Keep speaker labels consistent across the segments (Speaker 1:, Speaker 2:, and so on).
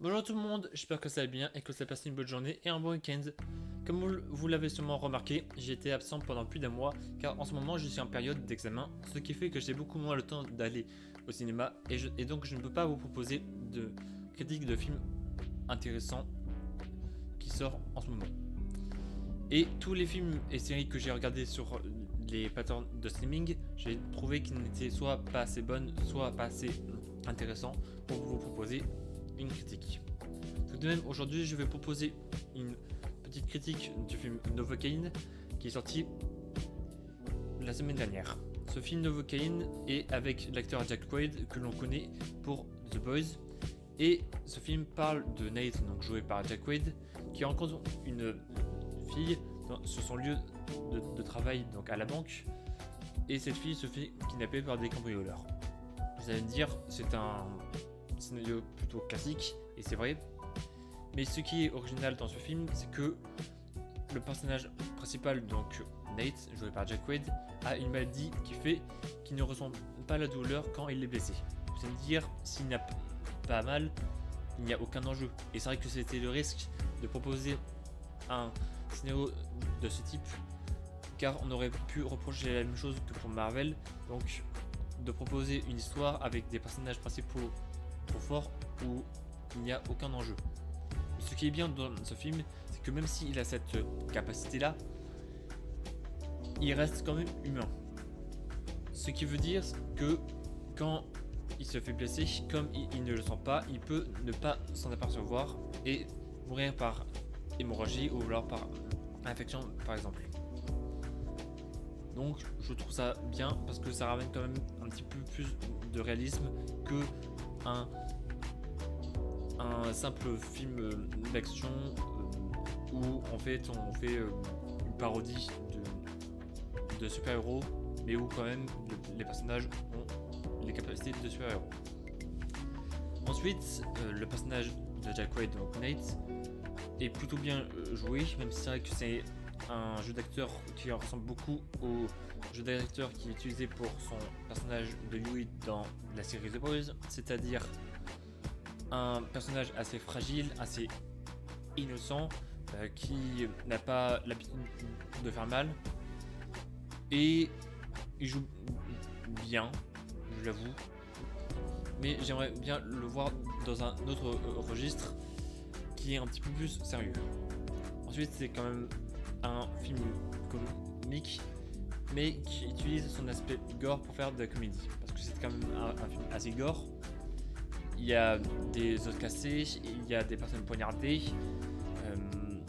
Speaker 1: Bonjour tout le monde, j'espère que ça va bien et que vous avez passé une bonne journée et un bon week-end. Comme vous l'avez sûrement remarqué, j'ai été absent pendant plus d'un mois car en ce moment je suis en période d'examen, ce qui fait que j'ai beaucoup moins le temps d'aller au cinéma et donc je ne peux pas vous proposer de critiques de films intéressants qui sortent en ce moment. Et tous les films et séries que j'ai regardés sur les plateformes de streaming, j'ai trouvé qu'ils n'étaient soit pas assez bonnes, soit pas assez intéressants pour vous proposer une critique. Tout de même, aujourd'hui, je vais proposer une petite critique du film Novocaine qui est sorti la semaine dernière. Ce film Novocaine est avec l'acteur Jack Quaid que l'on connaît pour The Boys. Et ce film parle de Nate, donc joué par Jack Quaid, qui rencontre une fille sur son lieu de travail, donc à la banque. Et cette fille se fait kidnapper par des cambrioleurs. Vous allez me dire, c'est un scénario plutôt classique, et c'est vrai. Mais ce qui est original dans ce film, c'est que le personnage principal, donc Nate, joué par Jack Quaid, a une maladie qui fait qu'il ne ressent pas la douleur quand il est blessé. Vous allez me dire, s'il n'a pas mal, il n'y a aucun enjeu. Et c'est vrai que c'était le risque de proposer un scénario de ce type, car on aurait pu reprocher la même chose que pour Marvel, donc de proposer une histoire avec des personnages principaux trop forts où il n'y a aucun enjeu. Ce qui est bien dans ce film, c'est que même s'il a cette capacité-là, il reste quand même humain. Ce qui veut dire que quand il se fait blesser, comme il ne le sent pas, il peut ne pas s'en apercevoir et mourir par hémorragie ou alors par infection par exemple. Donc je trouve ça bien parce que ça ramène quand même un petit peu plus de réalisme que un simple film d'action où en fait on fait une parodie de super-héros, mais où quand même les personnages ont les capacités de super-héros. Ensuite, le personnage de Jack Quaid, donc Nate, est plutôt bien joué, même si c'est vrai que c'est un jeu d'acteur qui ressemble beaucoup au jeu d'acteur qui est utilisé pour son personnage de Huey dans la série The Boys, c'est-à-dire un personnage assez fragile, assez innocent, qui n'a pas l'habitude de faire mal. Et il joue bien, je l'avoue. Mais j'aimerais bien le voir dans un autre registre qui est un petit peu plus sérieux. Ensuite, c'est quand même un film comique, mais qui utilise son aspect gore pour faire de la comédie. Parce que c'est quand même un film assez gore. Il y a des os cassés, il y a des personnes poignardées,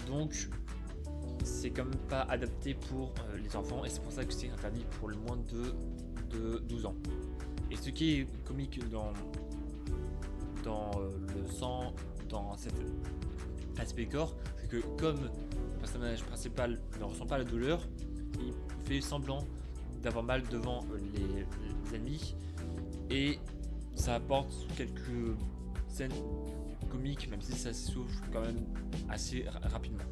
Speaker 1: donc c'est quand même pas adapté pour les enfants et c'est pour ça que c'est interdit pour le moins de 12 ans. Et ce qui est comique dans le sang, dans cet aspect gore, c'est que comme le personnage principal ne ressent pas la douleur, il fait semblant d'avoir mal devant les ennemis et ça apporte quelques scènes comiques, même si ça s'essouffle quand même assez rapidement.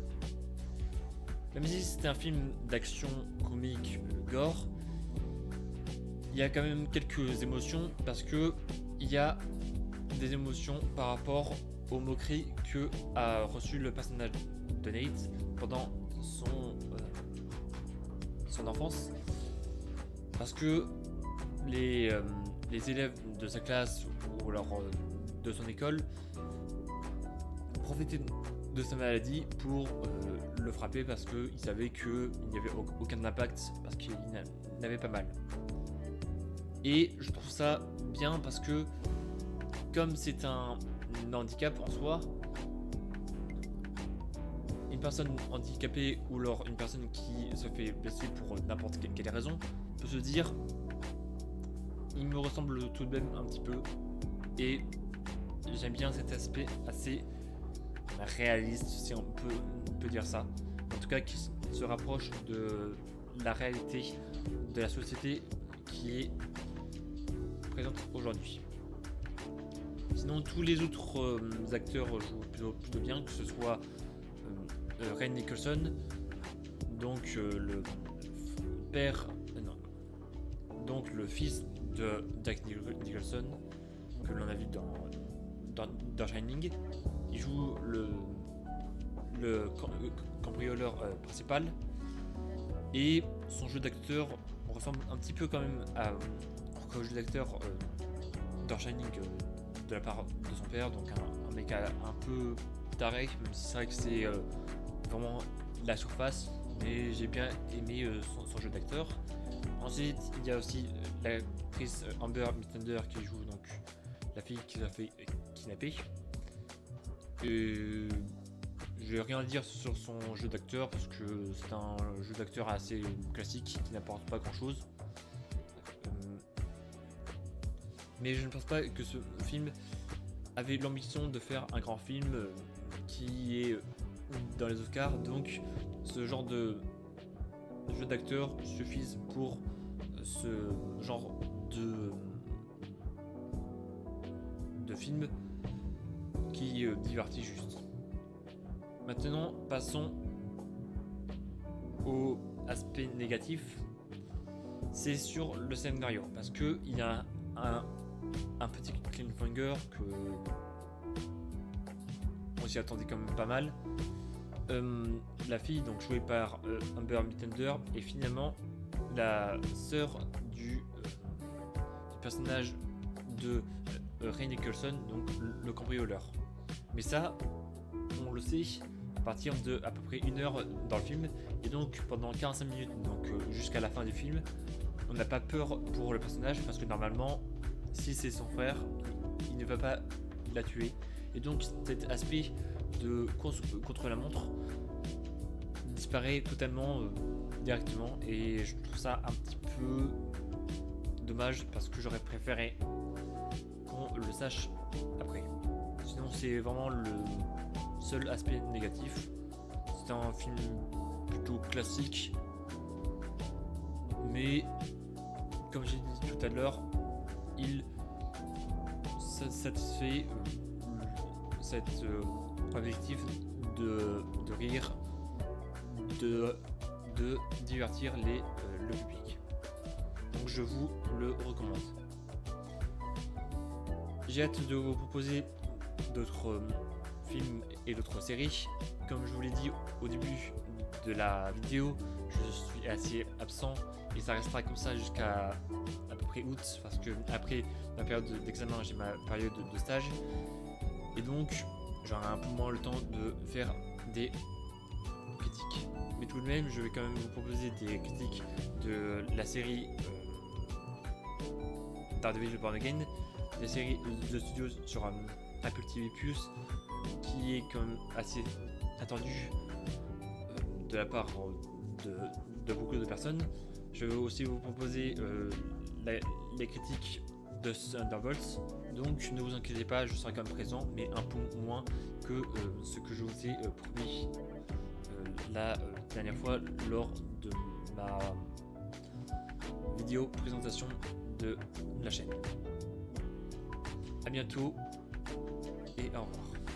Speaker 1: Même si c'est un film d'action comique gore, il y a quand même quelques émotions parce que il y a des émotions par rapport aux moqueries que a reçu le personnage de Nate pendant son enfance, parce que les élèves de sa classe ou alors de son école profitaient de sa maladie pour le frapper parce qu'ils savaient qu'il n'y avait aucun impact parce qu'il n'avait pas mal. Et je trouve ça bien parce que comme c'est un handicap en soi, une personne handicapée ou alors une personne qui se fait blesser pour n'importe quelle raison peut se dire il me ressemble tout de même un petit peu et j'aime bien cet aspect assez réaliste, si on peut dire ça, en tout cas qui se rapproche de la réalité de la société qui est présente aujourd'hui. Sinon tous les autres acteurs jouent plutôt bien, que ce soit Ryan Nicholson, donc le père, donc le fils de Jack Nicholson, que l'on a vu dans Shining. Il joue le cambrioleur principal. Et son jeu d'acteur ressemble un petit peu quand même au jeu d'acteur dans Shining de la part de son père. Donc un mec un peu taré, même si c'est vrai que c'est vraiment la surface. Mais j'ai bien aimé son jeu d'acteur. Ensuite, il y a aussi l'actrice Amber Midthunder qui joue donc la fille qui s'est fait kidnapper. Je vais rien dire sur son jeu d'acteur parce que c'est un jeu d'acteur assez classique qui n'apporte pas grand chose. Mais je ne pense pas que ce film avait l'ambition de faire un grand film qui est dans les Oscars, donc ce genre de jeu d'acteur suffisent pour ce genre de film qui divertit juste. Maintenant, passons au aspect négatif. C'est sur le scénario, parce que il y a un petit cliffhanger que on s'y attendait quand même pas mal. La fille, donc jouée par Amber Midthunder, est finalement la sœur du personnage de Ray Nicholson, donc le cambrioleur. Mais ça, on le sait à partir de à peu près 1 heure dans le film, et donc pendant 45 minutes, donc jusqu'à la fin du film, on n'a pas peur pour le personnage parce que normalement, si c'est son frère, il ne va pas la tuer. Et donc cet aspect de course contre la montre disparaît totalement directement, et je trouve ça un petit peu dommage parce que j'aurais préféré qu'on le sache après. Sinon c'est vraiment le seul aspect négatif. C'est un film plutôt classique, mais comme j'ai dit tout à l'heure, il satisfait cet objectif de rire, de divertir le public. Donc je vous le recommande. J'ai hâte de vous proposer d'autres films et d'autres séries. Comme je vous l'ai dit au début de la vidéo, je suis assez absent et ça restera comme ça jusqu'à à peu près août, parce que après ma période d'examen, j'ai ma période de stage, et donc j'aurai un peu moins le temps de faire des critiques. Mais tout de même, je vais quand même vous proposer des critiques de la série Daredevil Born Again, des séries de studios sur Apple TV+, qui est quand même assez attendu de la part de beaucoup de personnes. Je vais aussi vous proposer les critiques de Thunderbolts, donc ne vous inquiétez pas, je serai quand même présent, mais un peu moins que ce que je vous ai promis la dernière fois lors de ma vidéo présentation de la chaîne. A bientôt et au revoir.